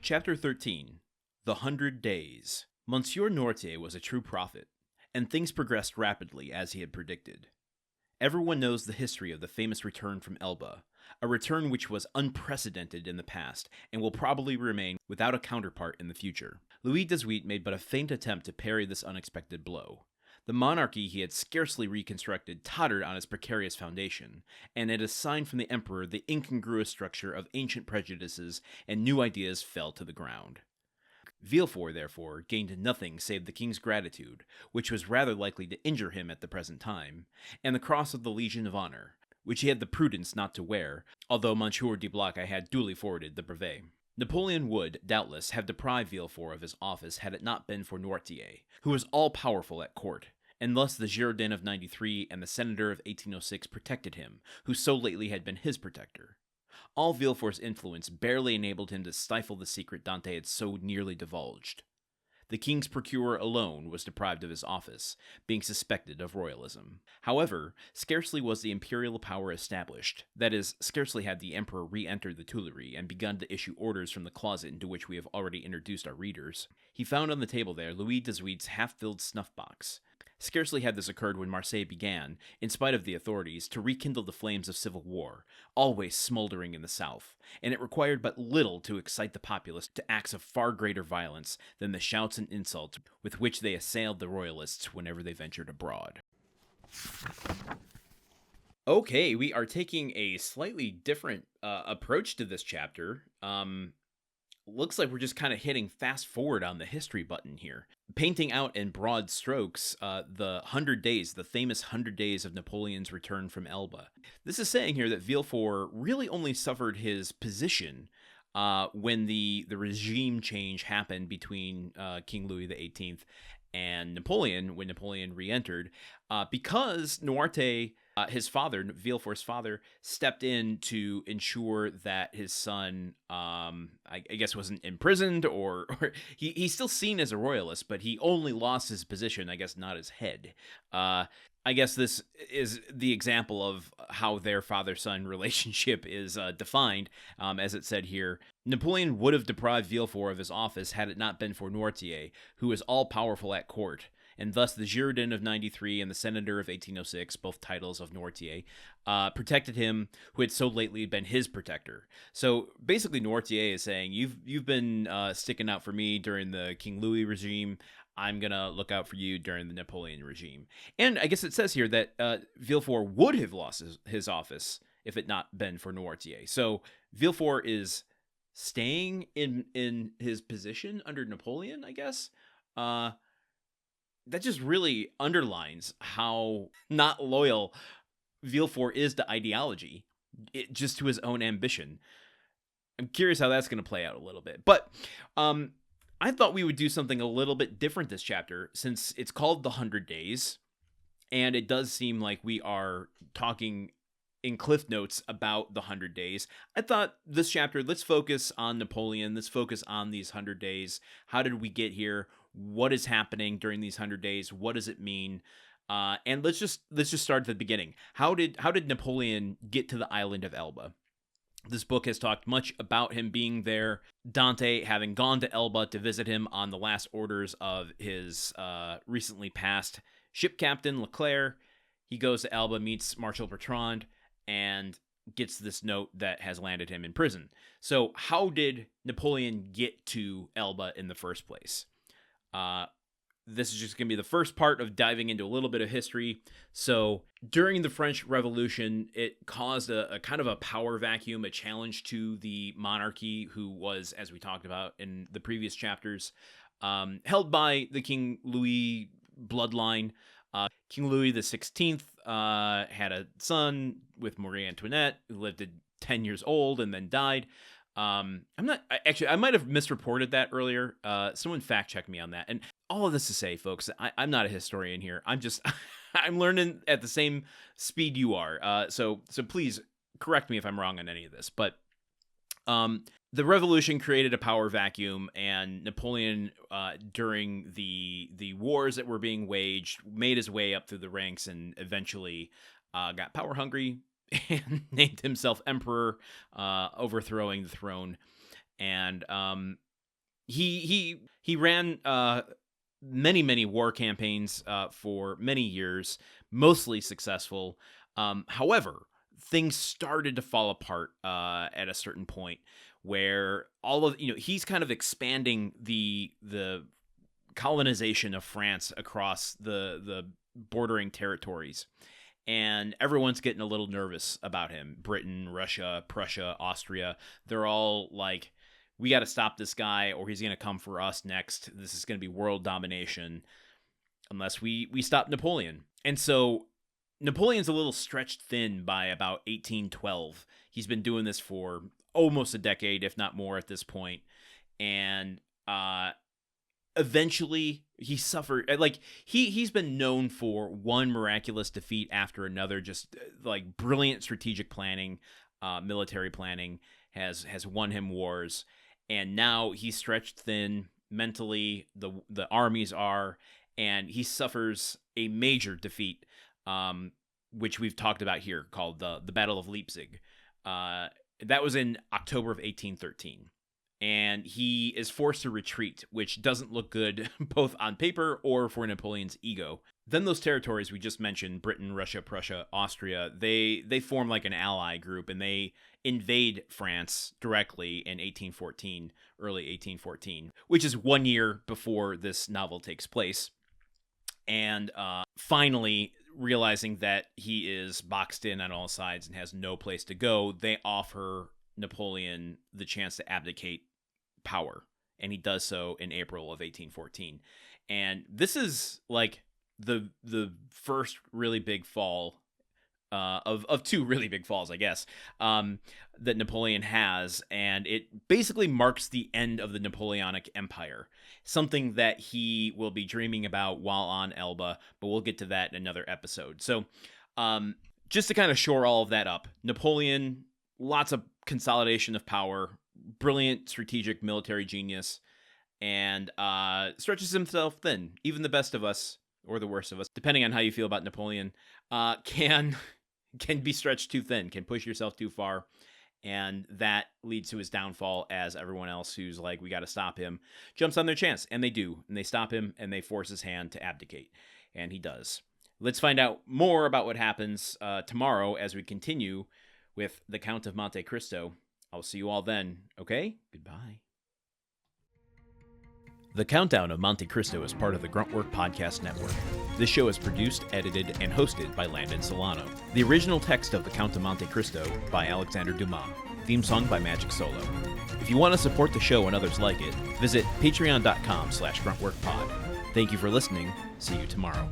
Chapter 13 The 100 Days. Monsieur Noirtier was a true prophet, and things progressed rapidly as he had predicted. Everyone knows the history of the famous return from Elba, a return which was unprecedented in the past and will probably remain without a counterpart in the future. Louis XVIII made but a faint attempt to parry this unexpected blow. The monarchy he had scarcely reconstructed tottered on its precarious foundation, and at a sign from the emperor the incongruous structure of ancient prejudices and new ideas fell to the ground. Villefort, therefore, gained nothing save the king's gratitude, which was rather likely to injure him at the present time, and the cross of the Legion of Honor, which he had the prudence not to wear, although Monsieur de Blois had duly forwarded the brevet. Napoleon would, doubtless, have deprived Villefort of his office had it not been for Noirtier, who was all-powerful at court, and thus the Girondin of '93 and the Senator of 1806 protected him, who so lately had been his protector. All Villefort's influence barely enabled him to stifle the secret Dante had so nearly divulged. The king's procurer alone was deprived of his office, being suspected of royalism. However, scarcely was the imperial power established, that is, scarcely had the emperor re-entered the Tuileries and begun to issue orders from the closet into which we have already introduced our readers, he found on the table there Louis XVIII's half-filled snuff-box. Scarcely had this occurred when Marseille began, in spite of the authorities, to rekindle the flames of civil war, always smoldering in the south, and it required but little to excite the populace to acts of far greater violence than the shouts and insults with which they assailed the royalists whenever they ventured abroad. Okay, we are taking a slightly different approach to this chapter. Looks like we're just kind of hitting fast forward on the history button here. Painting out in broad strokes the 100 days, the famous 100 days of Napoleon's return from Elba. This is saying here that Villefort really only suffered his position when the regime change happened between King Louis XVIII and Napoleon, when Napoleon re-entered, because Noirtier, his father, Villefort's father, stepped in to ensure that his son, I guess, wasn't imprisoned, or he's still seen as a royalist, but he only lost his position, I guess, not his head. I guess this is the example of how their father-son relationship is defined, as it said here. Napoleon would have deprived Villefort of his office had it not been for Noirtier, who was all-powerful at court, and thus the Girondin of '93 and the Senator of 1806, both titles of Noirtier, protected him, who had so lately been his protector. So basically Noirtier is saying, you've been sticking out for me during the King Louis regime, I'm going to look out for you during the Napoleon regime. And I guess it says here that Villefort would have lost his office if it not been for Noirtier. So Villefort is staying in his position under Napoleon, I guess. That just really underlines how not loyal Villefort is to ideology, just to his own ambition. I'm curious how that's going to play out a little bit. But I thought we would do something a little bit different this chapter, since it's called The 100 Days, and it does seem like we are talking in Cliff Notes about the 100 days. I thought this chapter, let's focus on Napoleon, let's focus on these 100 days. How did we get here? What is happening during these 100 days? What does it mean? And let's just start at the beginning. How did Napoleon get to the island of Elba? This book has talked much about him being there, Dante having gone to Elba to visit him on the last orders of his recently passed ship captain, Leclerc. He goes to Elba, meets Marshal Bertrand, and gets this note that has landed him in prison. So how did Napoleon get to Elba in the first place? This is just going to be the first part of diving into a little bit of history. So during the French Revolution, it caused a kind of a power vacuum, a challenge to the monarchy, who was, as we talked about in the previous chapters, held by the King Louis bloodline. King Louis XVI had a son with Marie Antoinette, who lived to 10 years old and then died. I might have misreported that earlier. Someone fact check me on that. And all of this to say, folks, I'm not a historian here. I'm just, I'm learning at the same speed you are. So please correct me if I'm wrong on any of this. But the revolution created a power vacuum, and Napoleon, during the wars that were being waged, made his way up through the ranks and eventually got power hungry and named himself emperor, overthrowing the throne. And He ran many war campaigns for many years, mostly successful. However, things started to fall apart at a certain point where he's kind of expanding the colonization of France across the bordering territories. And everyone's getting a little nervous about him. Britain, Russia, Prussia, Austria, they're all like, we got to stop this guy or he's going to come for us next. This is going to be world domination unless we stop Napoleon. And so Napoleon's a little stretched thin by about 1812. He's been doing this for almost a decade, if not more at this point. And eventually he suffered, like he's been known for one miraculous defeat after another, just like brilliant strategic planning, military planning has won him wars. And now he's stretched thin mentally, the armies are, and he suffers a major defeat, which we've talked about here, called the Battle of Leipzig. That was in October of 1813. And he is forced to retreat, which doesn't look good both on paper or for Napoleon's ego. Then those territories we just mentioned, Britain, Russia, Prussia, Austria, they form like an ally group, and they invade France directly in 1814, early 1814, which is 1 year before this novel takes place. And finally, realizing that he is boxed in on all sides and has no place to go, they offer Napoleon the chance to abdicate power, and he does so in April of 1814. And this is like the first really big fall of two really big falls, I guess, that Napoleon has, and it basically marks the end of the Napoleonic Empire, something that he will be dreaming about while on Elba, but we'll get to that in another episode. So just to kind of shore all of that up, Napoleon, lots of consolidation of power, brilliant strategic military genius, and stretches himself thin. Even the best of us, or the worst of us, depending on how you feel about Napoleon, can be stretched too thin, can push yourself too far, and that leads to his downfall, as everyone else who's like, we got to stop him, jumps on their chance, and they do, and they stop him, and they force his hand to abdicate, and he does. Let's find out more about what happens tomorrow as we continue with The Count of Monte Cristo. I'll see you all then, okay? Goodbye. The Countdown of Monte Cristo is part of the Gruntwork Podcast Network. This show is produced, edited, and hosted by Landon Solano. The original text of The Count of Monte Cristo by Alexander Dumas. Theme song by Magic Solo. If you want to support the show and others like it, visit patreon.com/gruntworkpod. Thank you for listening. See you tomorrow.